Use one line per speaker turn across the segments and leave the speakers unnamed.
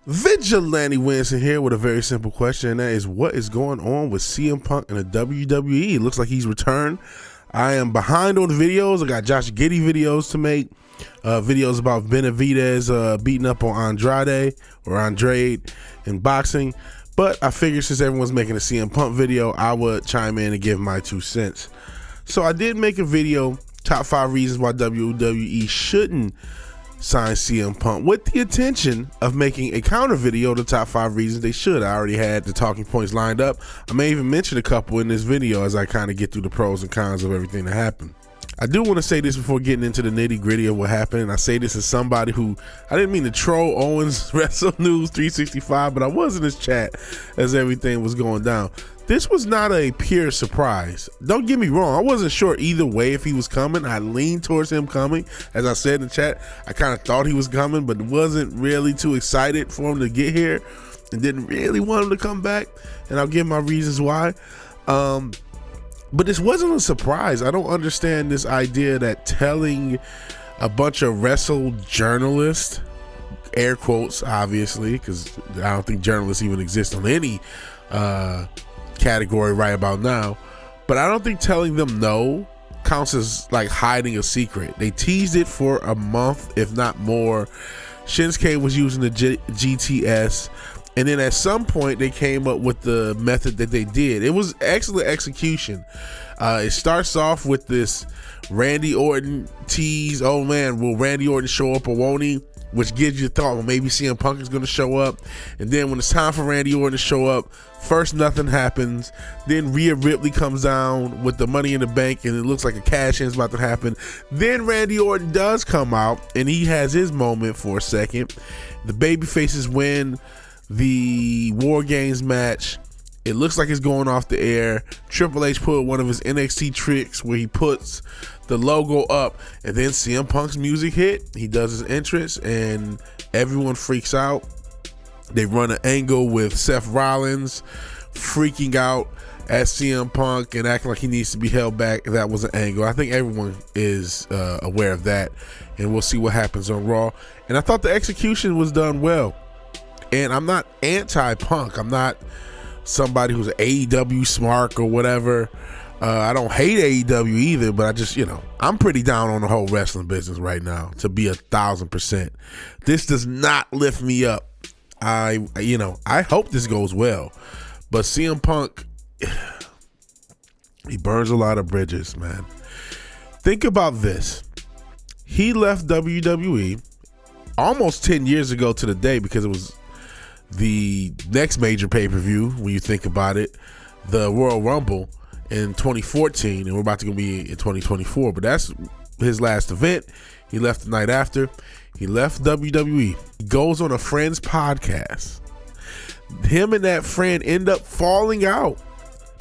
VigilanteWilliamson here with a very simple question, and that is, what is going on with CM Punk and the WWE? It looks like he's returned. I am behind on the videos. I got Josh Giddey videos to make, videos about Benavidez beating up on Andrade in boxing. But I figured since everyone's making a CM Punk video, I would chime in and give my 2 cents. So I did make a video, top 5 reasons why WWE shouldn't sign CM Punk, with the intention of making a counter video to top 5 reasons they should. I already had the talking points lined up. I may even mention a couple in this video as I kind of get through the pros and cons of everything that happened. I do want to say this before getting into the nitty gritty of what happened, and I say this as somebody who, I didn't mean to troll Owens Wrestle News 365, but I was in his chat as everything was going down. This was not a pure surprise. Don't get me wrong, I wasn't sure either way if he was coming. I leaned towards him coming. As I said in the chat, I kind of thought he was coming, but wasn't really too excited for him to get here and didn't really want him to come back, and I'll give my reasons why. But this wasn't a surprise. I don't understand this idea that telling a bunch of wrestle journalists, air quotes obviously, because I don't think journalists even exist on any category right about now, but I don't think telling them no counts as like hiding a secret. They teased it for a month, if not more. Shinsuke was using the GTS, and then at some point they came up with the method that they did. It was excellent execution. It starts off with this Randy Orton tease. Oh man, will Randy Orton show up or won't he? Which gives you thought, well, maybe CM Punk is going to show up. And then when it's time for Randy Orton to show up, first nothing happens. Then Rhea Ripley comes down with the Money in the Bank, and it looks like a cash-in is about to happen. Then Randy Orton does come out, and he has his moment for a second. The babyfaces win the War Games match. It looks like it's going off the air. Triple H put one of his NXT tricks where he puts the logo up, and then CM Punk's music hit. He does his entrance, and everyone freaks out. They run an angle with Seth Rollins freaking out at CM Punk and acting like he needs to be held back. That was an angle. I think everyone is aware of that, and we'll see what happens on Raw. And I thought the execution was done well. And I'm not anti-Punk. I'm not somebody who's AEW smart or whatever. I don't hate AEW either, but I just, I'm pretty down on the whole wrestling business right now, to be 1,000%. This does not lift me up. I hope this goes well, but CM Punk, he burns a lot of bridges, man. Think about this. He left WWE almost 10 years ago to the day, because it was the next major pay-per-view, when you think about it, the Royal Rumble in 2014, and we're about to go be in 2024, but that's his last event. He left the night after. He left WWE. He goes on a friend's podcast. Him and that friend end up falling out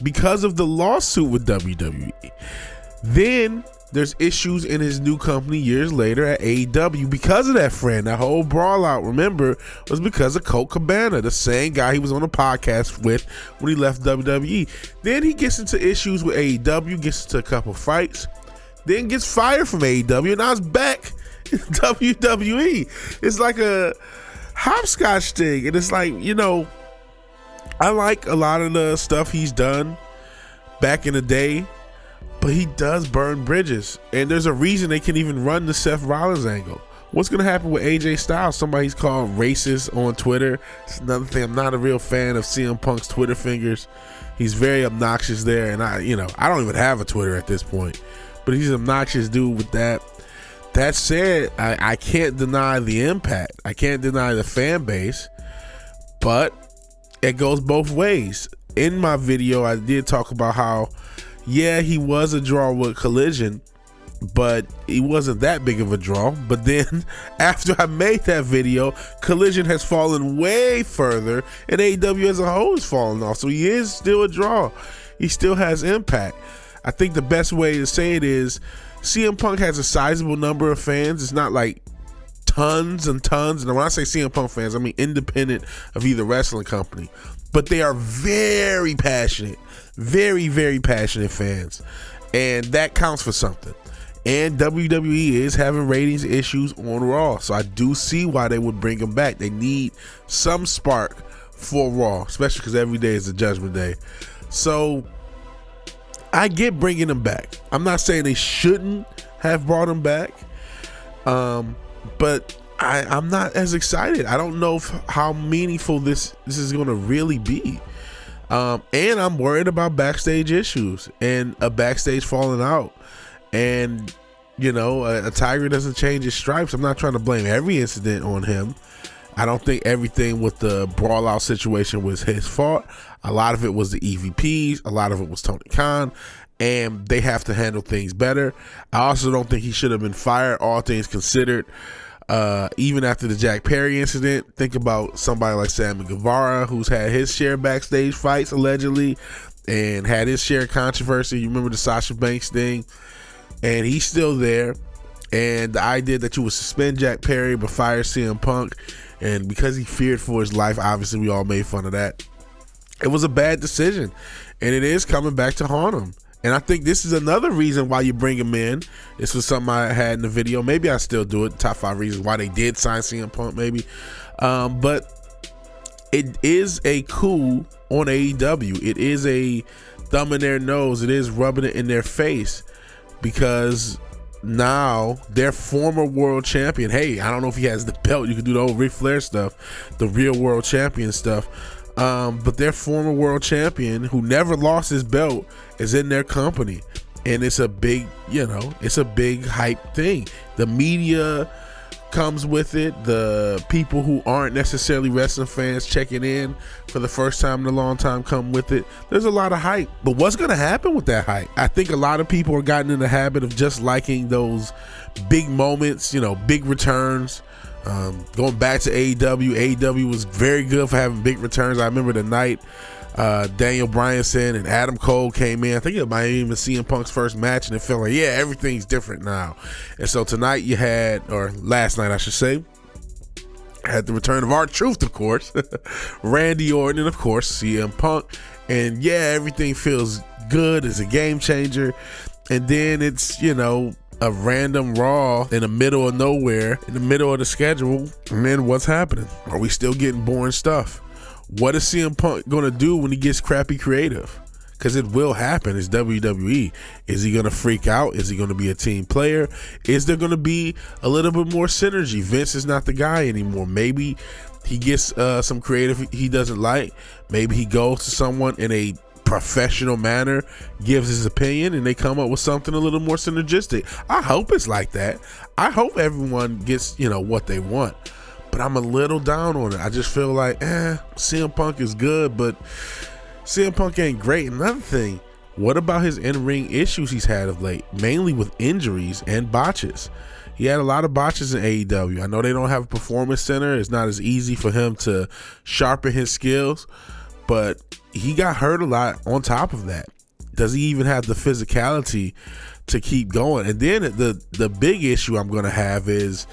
because of the lawsuit with WWE. Then there's issues in his new company years later at AEW because of that friend. That whole brawl out, remember, was because of Colt Cabana, the same guy he was on a podcast with when he left WWE. Then he gets into issues with AEW, gets into a couple fights, then gets fired from AEW, and now he's back in WWE. It's like a hopscotch thing, and it's like, I like a lot of the stuff he's done back in the day, but he does burn bridges, and there's a reason they can even run the Seth Rollins angle. What's going to happen with AJ Styles? Somebody's called racist on Twitter. It's another thing. I'm not a real fan of CM Punk's Twitter fingers. He's very obnoxious there, and I don't even have a Twitter at this point, but he's an obnoxious dude with that. That said, I can't deny the impact. I can't deny the fan base, but it goes both ways. In my video, I did talk about how, yeah, he was a draw with Collision, but he wasn't that big of a draw. But then after I made that video, Collision has fallen way further, and AEW as a whole has fallen off. So he is still a draw. He still has impact. I think the best way to say it is CM Punk has a sizable number of fans. It's not like tons and tons. And when I say CM Punk fans, I mean independent of either wrestling company. But they are very passionate, very, very passionate fans. And that counts for something. And WWE is having ratings issues on Raw. So I do see why they would bring him back. They need some spark for Raw, especially because every day is a Judgment Day. So I get bringing him back. I'm not saying they shouldn't have brought him back, but I'm not as excited. I don't know how meaningful this is going to really be. And I'm worried about backstage issues and a backstage falling out. And, you know, a tiger doesn't change his stripes. I'm not trying to blame every incident on him. I don't think everything with the brawl out situation was his fault. A lot of it was the EVPs. A lot of it was Tony Khan. And they have to handle things better. I also don't think he should have been fired, all things considered. Even after the Jack Perry incident, think about somebody like Sammy Guevara, who's had his share of backstage fights allegedly and had his share of controversy. You remember the Sasha Banks thing? And he's still there. And the idea that you would suspend Jack Perry but fire CM Punk, and because he feared for his life, obviously we all made fun of that. It was a bad decision, and it is coming back to haunt him. And I think this is another reason why you bring him in. This was something I had in the video. Maybe I still do it. Top 5 reasons why they did sign CM Punk, maybe. But it is a coup on AEW. It is a thumb in their nose. It is rubbing it in their face, because now their former world champion, hey, I don't know if he has the belt. You can do the old Ric Flair stuff, the real world champion stuff. But their former world champion, who never lost his belt, is in their company. And it's a big, it's a big hype thing. The media comes with it. The people who aren't necessarily wrestling fans checking in for the first time in a long time come with it. There's a lot of hype. But what's going to happen with that hype? I think a lot of people are gotten in the habit of just liking those big moments, big returns. Going back to AEW was very good for having big returns. I remember the night Daniel Bryanson and Adam Cole came in. I think it might even CM Punk's first match, and it felt like, yeah, everything's different now. And so tonight you had, or last night I should say, had the return of R-Truth, of course, Randy Orton, and of course CM Punk. And yeah, everything feels good. It's a game changer. And then it's, a random Raw in the middle of nowhere, in the middle of the schedule. And then what's happening? Are we still getting boring stuff? What is CM Punk going to do when he gets crappy creative? Because it will happen. It's WWE. Is he going to freak out? Is he going to be a team player? Is there going to be a little bit more synergy? Vince is not the guy anymore. Maybe he gets some creative he doesn't like. Maybe he goes to someone in a professional manner, gives his opinion, and they come up with something a little more synergistic. I hope it's like that. I hope everyone gets what they want, but I'm a little down on it. I just feel like CM Punk is good, but CM Punk ain't great. Another thing, what about his in-ring issues he's had of late, mainly with injuries and botches? He had a lot of botches in AEW. I know they don't have a performance center. It's not as easy for him to sharpen his skills, but he got hurt a lot on top of that. Does he even have the physicality to keep going? And then the big issue I'm going to have is,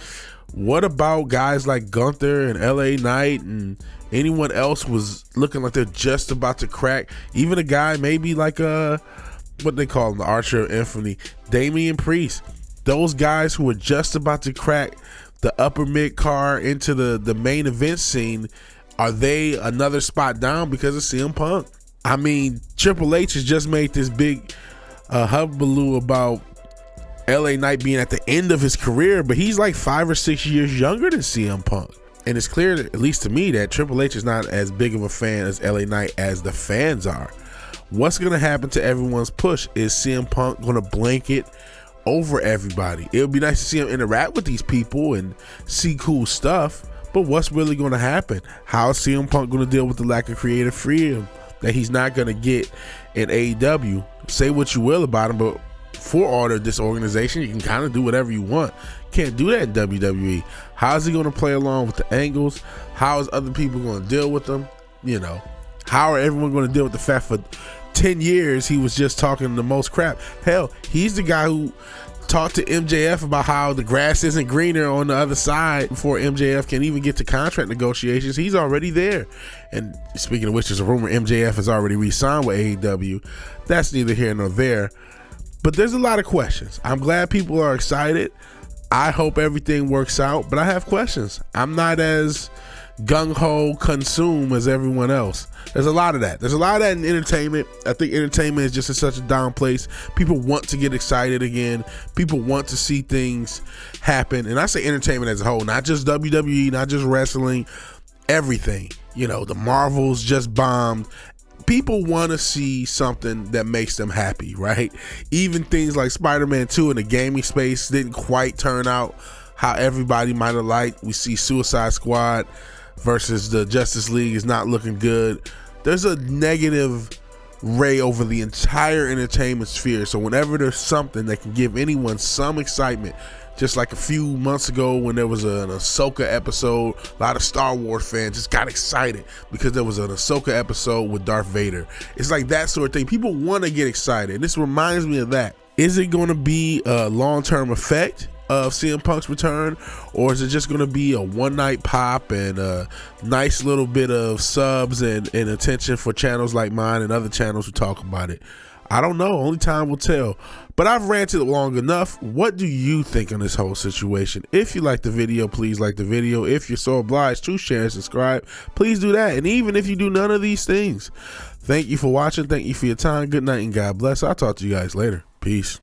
what about guys like Gunther and LA Knight and anyone else was looking like they're just about to crack? Even a guy maybe like what they call him, the Archer of Infamy, Damian Priest. Those guys who are just about to crack the upper mid card into the main event scene, are they another spot down because of CM Punk? I mean, Triple H has just made this big hullabaloo about LA Knight being at the end of his career, but he's like 5 or 6 years younger than CM Punk. And it's clear, at least to me, that Triple H is not as big of a fan as LA Knight as the fans are. What's going to happen to everyone's push? Is CM Punk going to blanket over everybody? It would be nice to see him interact with these people and see cool stuff. But what's really going to happen? How is CM Punk going to deal with the lack of creative freedom that he's not going to get in AEW? Say what you will about him, but for all of this organization, you can kind of do whatever you want. Can't do that in WWE. How is he going to play along with the angles? How is other people going to deal with them? How are everyone going to deal with the fact for 10 years he was just talking the most crap? Hell, he's the guy who talked to MJF about how the grass isn't greener on the other side before MJF can even get to contract negotiations. He's already there. And speaking of which, there's a rumor MJF has already re-signed with AEW. That's neither here nor there. But there's a lot of questions. I'm glad people are excited. I hope everything works out, but I have questions. I'm not as gung-ho consume as everyone else. There's a lot of that. There's a lot of that in entertainment. I think entertainment is just in such a down place. People want to get excited again. People want to see things happen. And I say entertainment as a whole, not just WWE, not just wrestling, everything. You know, the Marvels just bombed. People want to see something that makes them happy, right? Even things like Spider-Man 2 in the gaming space didn't quite turn out how everybody might have liked. We see Suicide Squad versus the Justice League is not looking good. There's a negative ray over the entire entertainment sphere. So whenever there's something that can give anyone some excitement, just like a few months ago when there was an Ahsoka episode, a lot of Star Wars fans just got excited because there was an Ahsoka episode with Darth Vader. It's like that sort of thing. People want to get excited. And this reminds me of that. Is it going to be a long-term effect of CM Punk's return, or is it just going to be a one-night pop and a nice little bit of subs and attention for channels like mine and other channels who talk about it? I don't know. Only time will tell. But I've ranted long enough. What do you think on this whole situation? If you like the video, please like the video. If you're so obliged to share and subscribe, please do that. And even if you do none of these things, thank you for watching. Thank you for your time. Good night and God bless. I'll talk to you guys later. Peace.